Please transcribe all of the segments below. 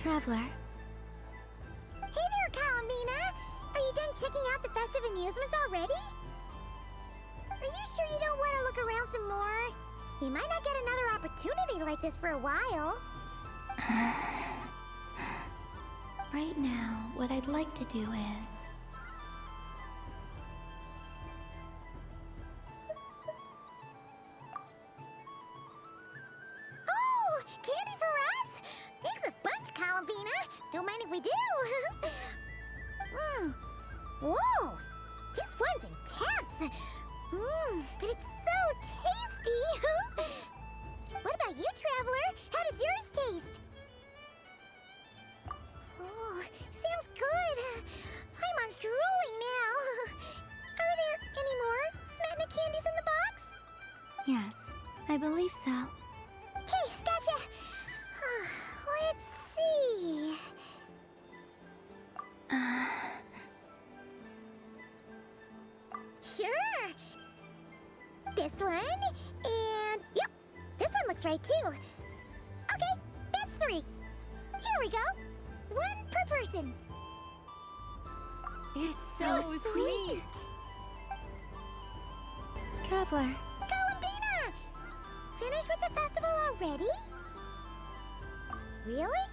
Traveler. Hey there, Columbina! Are you done checking out the festive amusements already? Are you sure you don't want to look around some more? You might not get another opportunity like this for a while. Right now, what I'd like to do is... Oh! Candy for us? Thanks a bunch, Columbina. Don't mind if we do. Whoa! This one's intense. But it's so tasty. What about you, Traveler? How does yours taste? Oh, sounds good. I'm drooling now. Are there any more Smetana candies in the box? Yes, I believe so. Okay, gotcha. Let's see. Sure. This one, and yep, this one looks right too. Okay, that's 3. Here we go. 1 per person. It's so sweet. Traveler. Columbina! Finished with the festival already? Really?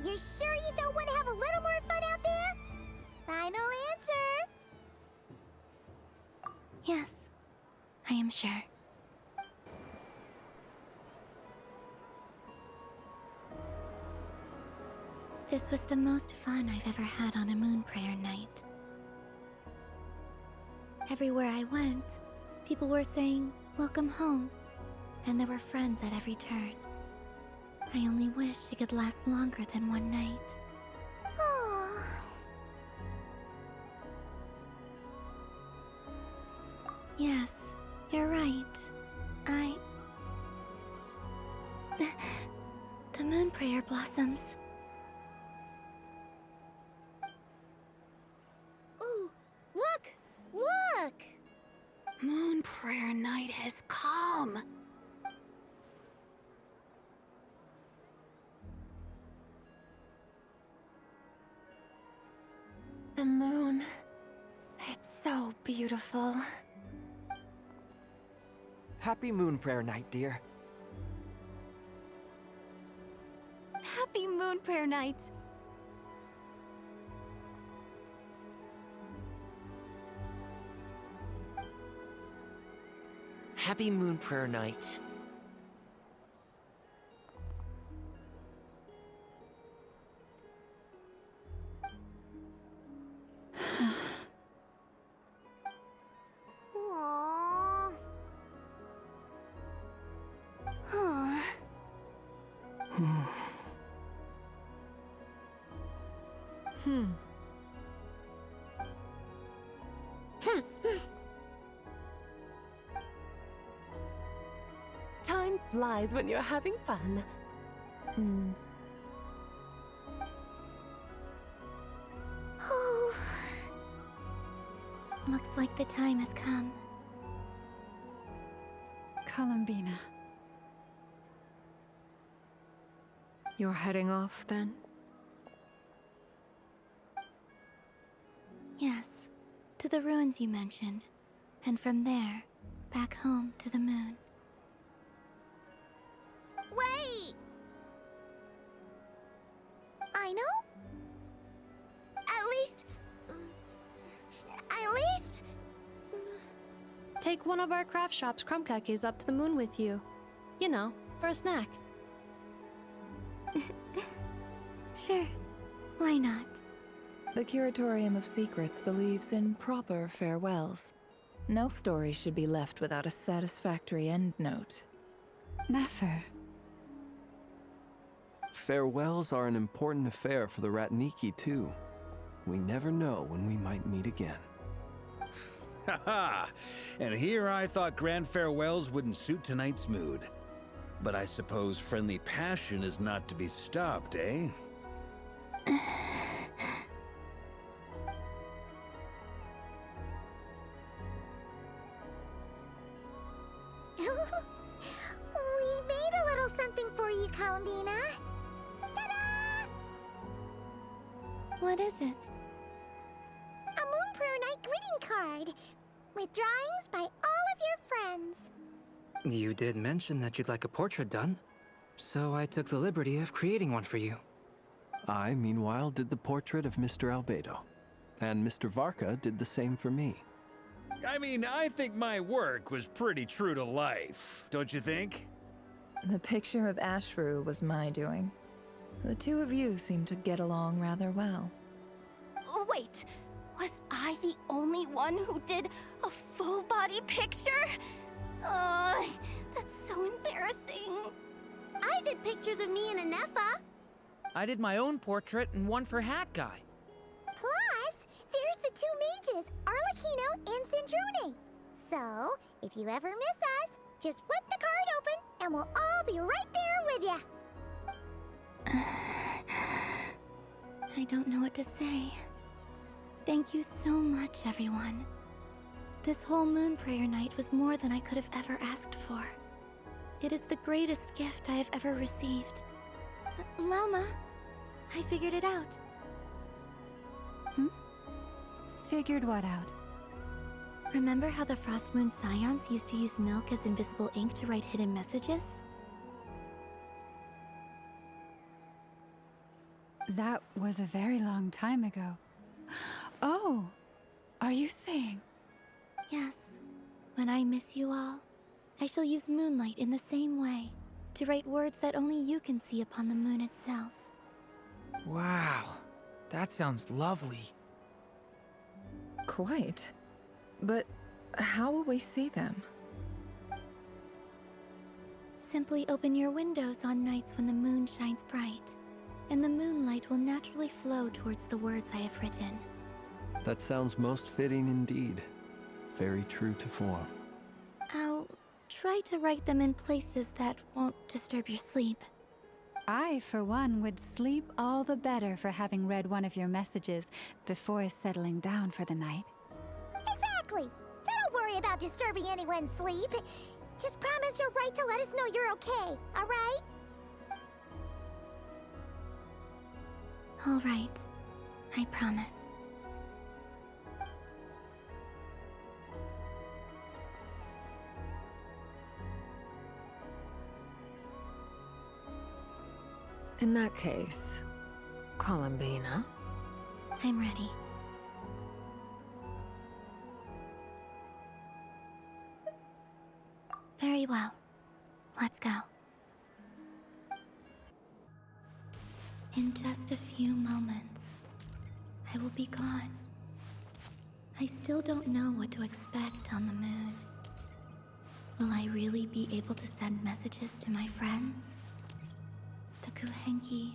You're sure you don't want to have a little more fun out there? Final answer. Yes, I am sure. This was the most fun I've ever had on a moon prayer night. Everywhere I went, people were saying, "Welcome home," and there were friends at every turn. I only wish it could last longer than one night. Oh. Yes, you're right. The moon prayer blossoms. Ooh, look! Look! Moon prayer night has come. The moon. It's so beautiful. Happy Moon Prayer Night, dear. Happy Moon Prayer Night. Happy Moon Prayer Night. Aww. Huh. Time flies when you're having fun. Oh. Looks like the time has come. Columbina. You're heading off, then? Yes, to the ruins you mentioned, and from there, back home to the moon. Wait! I know? At least... Take one of our craft shop's crumb cookies up to the moon with you. You know, for a snack. Sure, why not? The Curatorium of Secrets believes in proper farewells. No story should be left without a satisfactory endnote. Never. Farewells are an important affair for the Ratniki, too. We never know when we might meet again. Ha-ha! And here I thought grand farewells wouldn't suit tonight's mood. But I suppose friendly passion is not to be stopped, eh? We made a little something for you, Columbina. Ta-da! What is it? A Moon Prayer Night greeting card with drawings by all of your friends. You did mention that you'd like a portrait done, so I took the liberty of creating one for you. I, meanwhile, did the portrait of Mr. Albedo, and Mr. Varka did the same for me. I mean, I think my work was pretty true to life, don't you think? The picture of Ashru was my doing. The two of you seem to get along rather well. Wait, was I the only one who did a full body picture? That's so embarrassing. I did pictures of me and Anefa. I did my own portrait and one for Hat Guy. Plus, there's the two mages, Arlecchino and Sindrune. So, if you ever miss us, just flip the card open and we'll all be right there with you. I don't know what to say. Thank you so much, everyone. This whole Moon Prayer Night was more than I could have ever asked for. It is the greatest gift I have ever received. Lama, I figured it out. Figured what out? Remember how the Frost Moon Scions used to use milk as invisible ink to write hidden messages? That was a very long time ago. Oh, are you saying? Yes. When I miss you all, I shall use moonlight in the same way, to write words that only you can see upon the moon itself. Wow, that sounds lovely. Quite. But how will we see them? Simply open your windows on nights when the moon shines bright, and the moonlight will naturally flow towards the words I have written. That sounds most fitting indeed. Very true to form. I'll try to write them in places that won't disturb your sleep. I, for one, would sleep all the better for having read one of your messages before settling down for the night. Exactly. So don't worry about disturbing anyone's sleep. Just promise you'll write to let us know you're okay, alright? All right. I promise. In that case, Columbina. I'm ready. Very well. Let's go. In just a few moments, I will be gone. I still don't know what to expect on the moon. Will I really be able to send messages to my friends? The Kuhenki,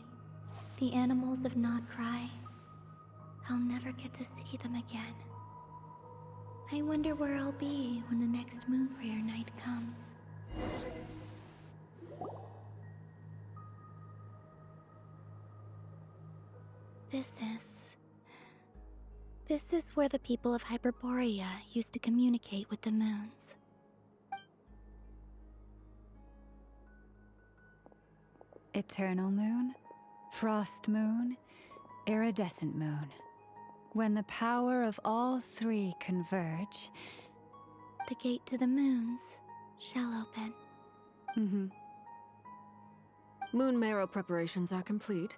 the animals of Nod Cry. I'll never get to see them again. I wonder where I'll be when the next Moon Prayer Night comes. This is where the people of Hyperborea used to communicate with the moons. Eternal moon, frost moon, iridescent moon. When the power of all three converge... The gate to the moons shall open. Moon marrow preparations are complete.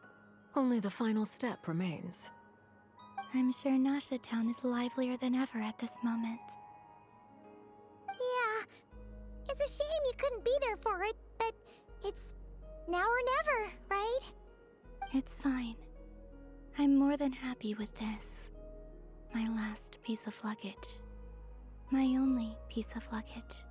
Only the final step remains. I'm sure Nasha Town is livelier than ever at this moment. Yeah. It's a shame you couldn't be there for it, but it's now or never, right? It's fine. I'm more than happy with this. My last piece of luggage. My only piece of luggage.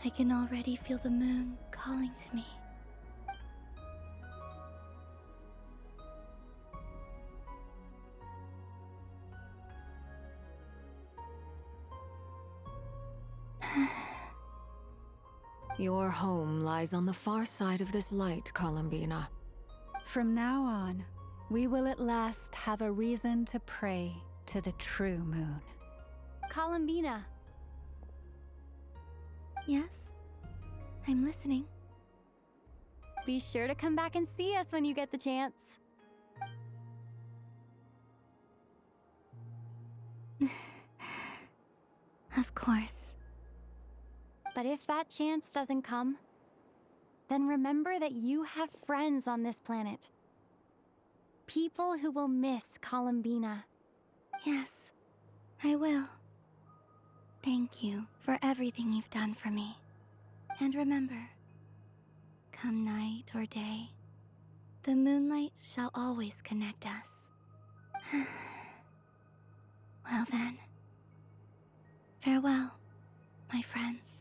I can already feel the moon calling to me. Your home lies on the far side of this light, Columbina. From now on, we will at last have a reason to pray to the true moon. Columbina. Yes? I'm listening. Be sure to come back and see us when you get the chance. Of course. But if that chance doesn't come, then remember that you have friends on this planet. People who will miss Columbina. Yes, I will. Thank you for everything you've done for me. And remember, come night or day, the moonlight shall always connect us. Well then, farewell, my friends.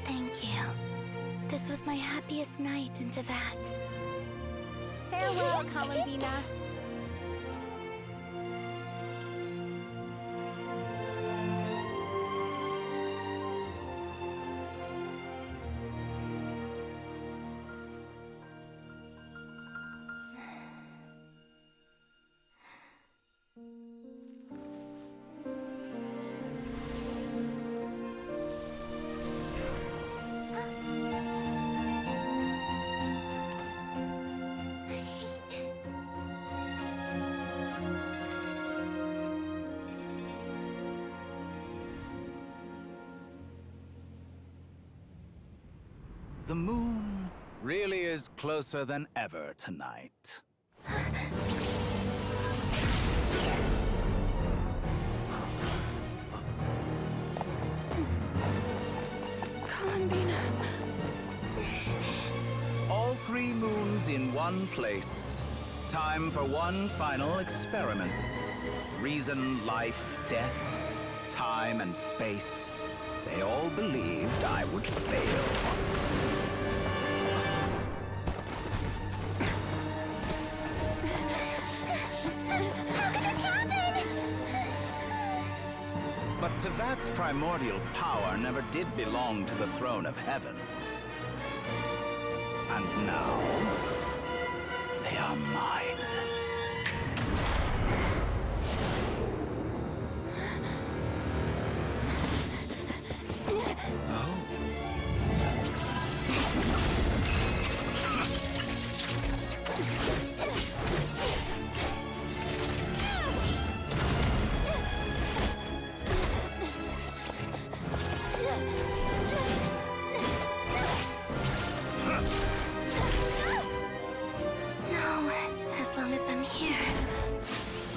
Thank you. This was my happiest night in Tevat. Farewell, Columbina. The moon really is closer than ever tonight. Columbina. All 3 moons in one place. Time for one final experiment. Reason, life, death, time, and space. They all believed I would fail. But Tevat's primordial power never did belong to the throne of heaven. And now, they are mine. No, as long as I'm here.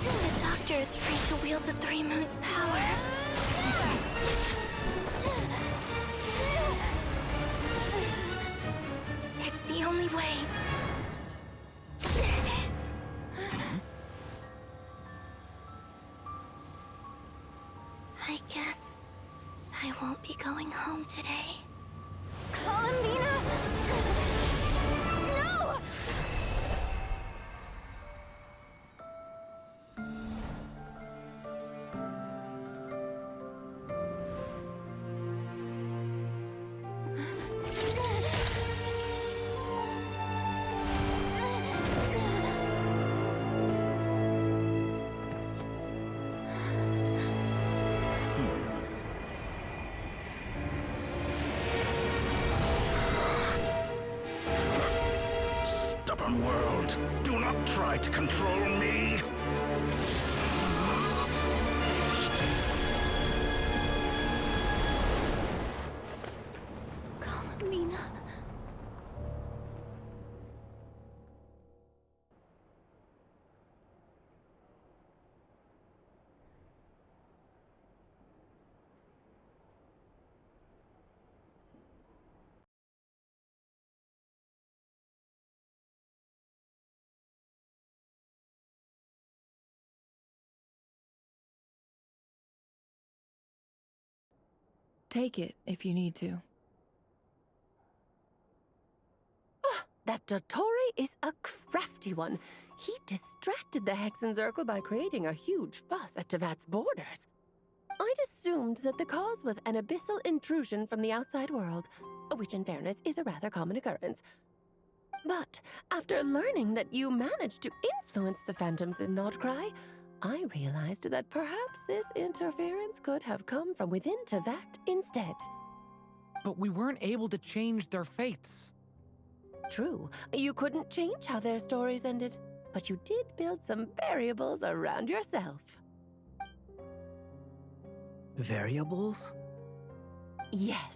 The Doctor is free to wield the 3 moons' power. It's the only way. I guess I won't be going home today. Columbina! Stubborn world, do not try to control me. Columbina. Take it if you need to. That Dottore is a crafty one. He distracted the Hexen Circle by creating a huge fuss at Tevat's borders. I'd assumed that the cause was an abyssal intrusion from the outside world, which in fairness is a rather common occurrence. But after learning that you managed to influence the phantoms in Nodcry, I realized that perhaps this interference could have come from within Tevat instead. But we weren't able to change their fates. True, you couldn't change how their stories ended, but you did build some variables around yourself. Variables? Yes,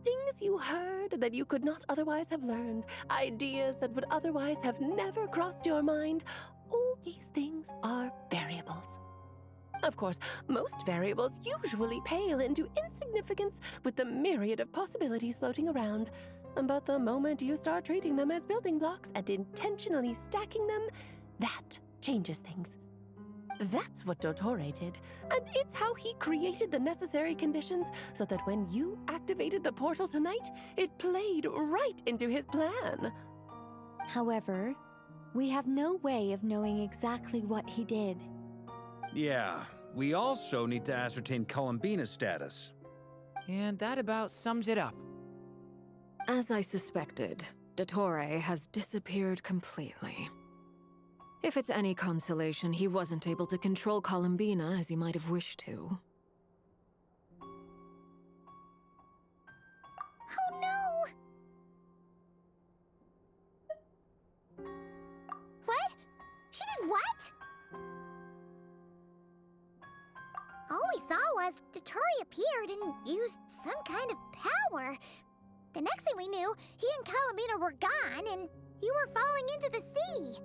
things you heard that you could not otherwise have learned, ideas that would otherwise have never crossed your mind. All these things are variables. Of course, most variables usually pale into insignificance with the myriad of possibilities floating around. But the moment you start treating them as building blocks and intentionally stacking them, that changes things. That's what Dottore did, and it's how he created the necessary conditions so that when you activated the portal tonight, it played right into his plan. However, we have no way of knowing exactly what he did. Yeah, we also need to ascertain Columbina's status. And that about sums it up. As I suspected, Dottore has disappeared completely. If it's any consolation, he wasn't able to control Columbina as he might have wished to. Oh no! What? She did what? All we saw was Dottore appeared and used some kind of power. The next thing we knew, he and Columbina were gone and you were falling into the sea.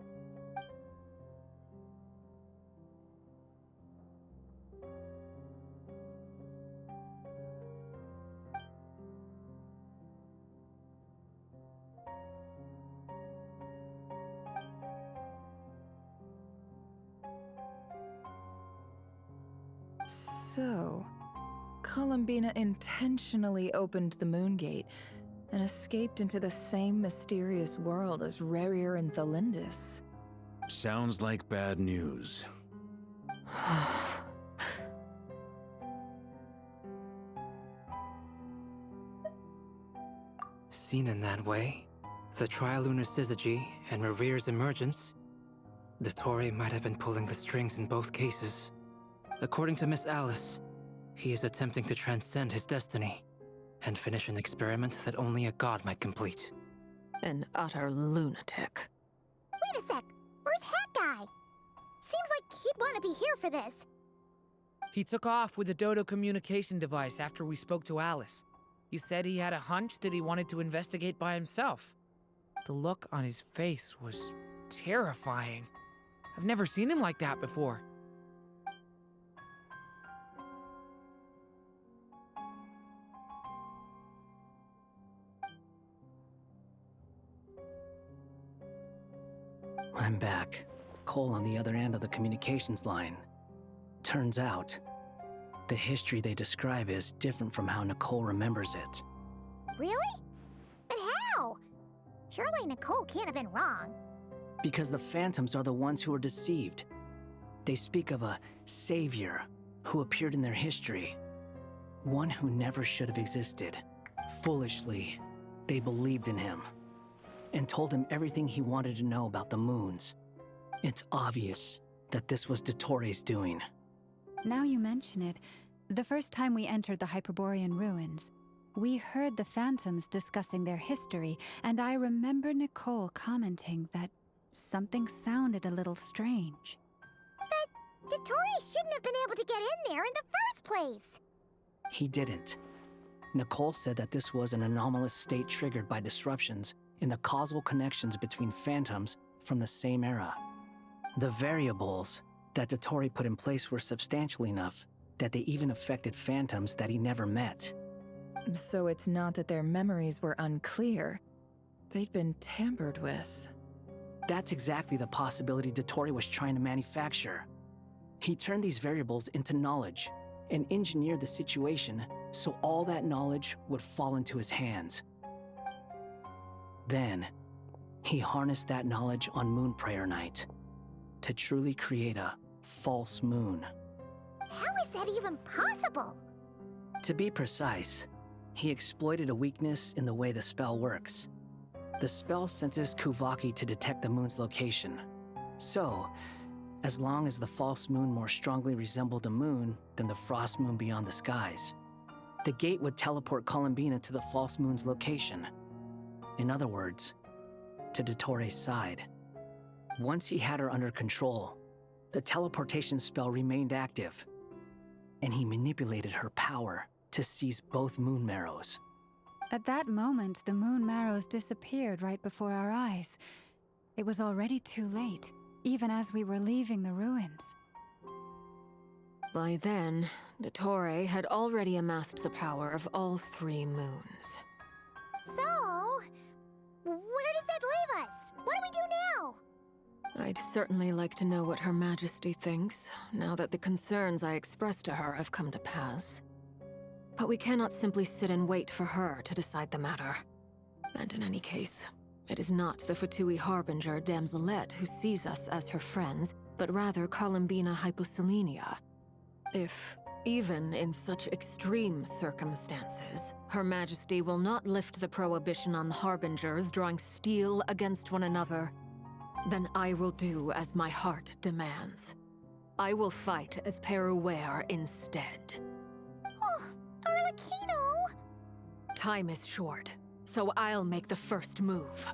So, Columbina intentionally opened the Moon Gate and escaped into the same mysterious world as Rerir and Thalindis. Sounds like bad news. Seen in that way, the Trilunar Syzygy and Rerir's emergence, Dottore might have been pulling the strings in both cases. According to Miss Alice, he is attempting to transcend his destiny and finish an experiment that only a god might complete. An utter lunatic. Wait a sec, where's Hat Guy? Seems like he'd want to be here for this. He took off with the Dodo communication device after we spoke to Alice. He said he had a hunch that he wanted to investigate by himself. The look on his face was terrifying. I've never seen him like that before. I'm back. Cole on the other end of the communications line. Turns out, the history they describe is different from how Nicole remembers it. Really? But how? Surely Nicole can't have been wrong. Because the Phantoms are the ones who are deceived. They speak of a savior who appeared in their history. One who never should have existed. Foolishly, they believed in him and told him everything he wanted to know about the moons. It's obvious that this was Dottore's doing. Now you mention it, the first time we entered the Hyperborean ruins, we heard the Phantoms discussing their history, and I remember Nicole commenting that something sounded a little strange. But Dottore shouldn't have been able to get in there in the first place. He didn't. Nicole said that this was an anomalous state triggered by disruptions in the causal connections between phantoms from the same era. The variables that Dottore put in place were substantial enough that they even affected phantoms that he never met. So it's not that their memories were unclear. They'd been tampered with. That's exactly the possibility Dottore was trying to manufacture. He turned these variables into knowledge and engineered the situation so all that knowledge would fall into his hands. Then, he harnessed that knowledge on Moon Prayer Night to truly create a false moon. How is that even possible? To be precise, he exploited a weakness in the way the spell works. The spell senses Kuvaki to detect the moon's location. So, as long as the false moon more strongly resembled a moon than the frost moon beyond the skies, the gate would teleport Columbina to the false moon's location. In other words, to Dottore side. Once he had her under control, the teleportation spell remained active, and he manipulated her power to seize both moon marrows. At that moment, the moon marrows disappeared right before our eyes. It was already too late, even as we were leaving the ruins. By then, Dottore had already amassed the power of all 3 moons. So, where does that leave us? What do we do now? I'd certainly like to know what Her Majesty thinks, now that the concerns I expressed to her have come to pass. But we cannot simply sit and wait for her to decide the matter. And in any case, it is not the Fatui Harbinger Damselette who sees us as her friends, but rather Columbina Hyposelenia. If, even in such extreme circumstances, Her Majesty will not lift the prohibition on Harbingers drawing steel against one another, then I will do as my heart demands. I will fight as Peruware instead. Oh, Arlecchino! Time is short, so I'll make the first move.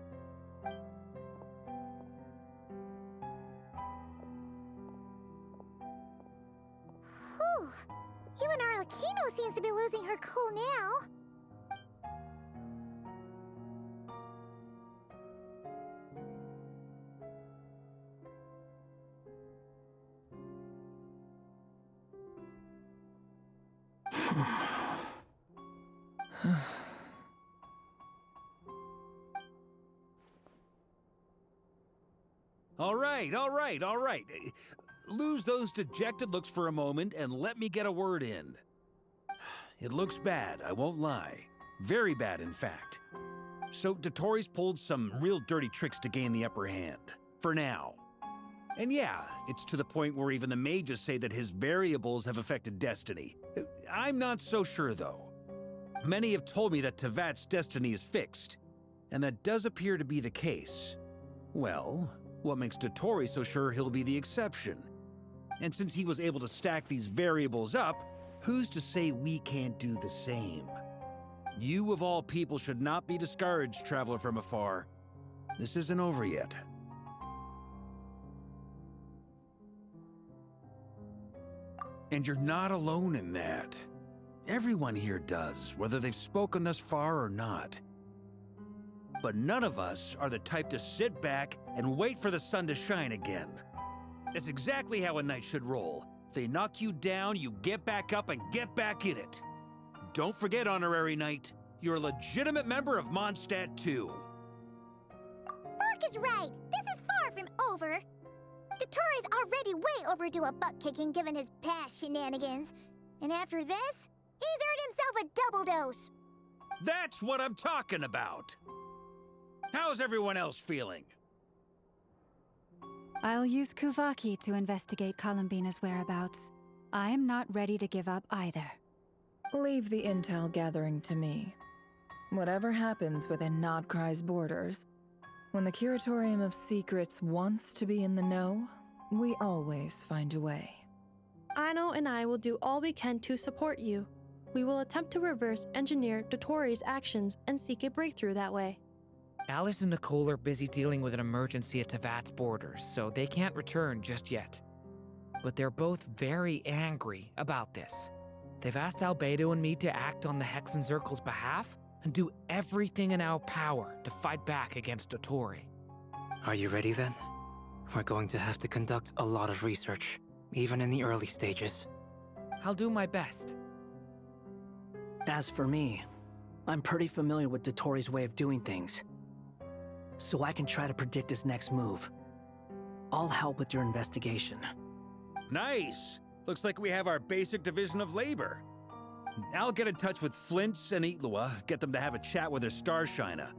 Whew. Even Arlecchino seems to be losing her cool now. All right. Lose those dejected looks for a moment and let me get a word in. It looks bad, I won't lie. Very bad, in fact. So Dottore's pulled some real dirty tricks to gain the upper hand. For now. And yeah, it's to the point where even the mages say that his variables have affected destiny. I'm not so sure, though. Many have told me that Tevat's destiny is fixed, and that does appear to be the case. Well, what makes Dottore so sure he'll be the exception? And since he was able to stack these variables up, who's to say we can't do the same? You, of all people, should not be discouraged, traveler from afar. This isn't over yet. And you're not alone in that. Everyone here does, whether they've spoken thus far or not. But none of us are the type to sit back and wait for the sun to shine again. That's exactly how a knight should roll. If they knock you down, you get back up and get back in it. Don't forget, Honorary Knight, you're a legitimate member of Mondstadt too. Mark is right. This is far from over. Dottore's already way overdue a butt-kicking given his past shenanigans. And after this, he's earned himself a double dose. That's what I'm talking about. How's everyone else feeling? I'll use Kuvaki to investigate Columbina's whereabouts. I am not ready to give up either. Leave the intel gathering to me. Whatever happens within Nodcry's borders, when the Curatorium of Secrets wants to be in the know, we always find a way. Ano and I will do all we can to support you. We will attempt to reverse engineer Dottore's actions and seek a breakthrough that way. Alice and Nicole are busy dealing with an emergency at Tevat's borders, so they can't return just yet. But they're both very angry about this. They've asked Albedo and me to act on the Hexen Circle's behalf and do everything in our power to fight back against Dottore. Are you ready then? We're going to have to conduct a lot of research, even in the early stages. I'll do my best. As for me, I'm pretty familiar with Dottore's way of doing things, so I can try to predict his next move. I'll help with your investigation. Nice! Looks like we have our basic division of labor. I'll get in touch with Flints and Eatlua, get them to have a chat with their Starshiner.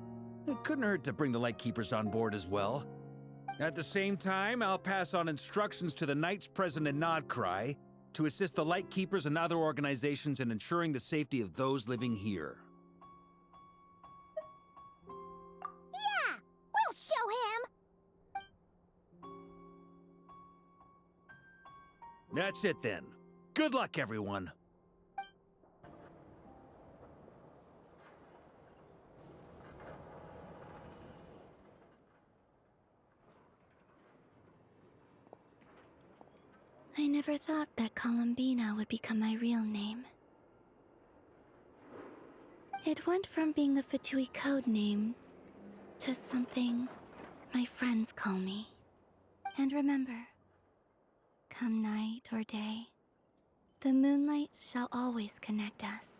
It couldn't hurt to bring the Lightkeepers on board as well. At the same time, I'll pass on instructions to the Knights present in Nodcry to assist the Lightkeepers and other organizations in ensuring the safety of those living here. Yeah! We'll show him! That's it then. Good luck, everyone. I never thought that Columbina would become my real name. It went from being a Fatui code name to something my friends call me. And remember, come night or day, the moonlight shall always connect us.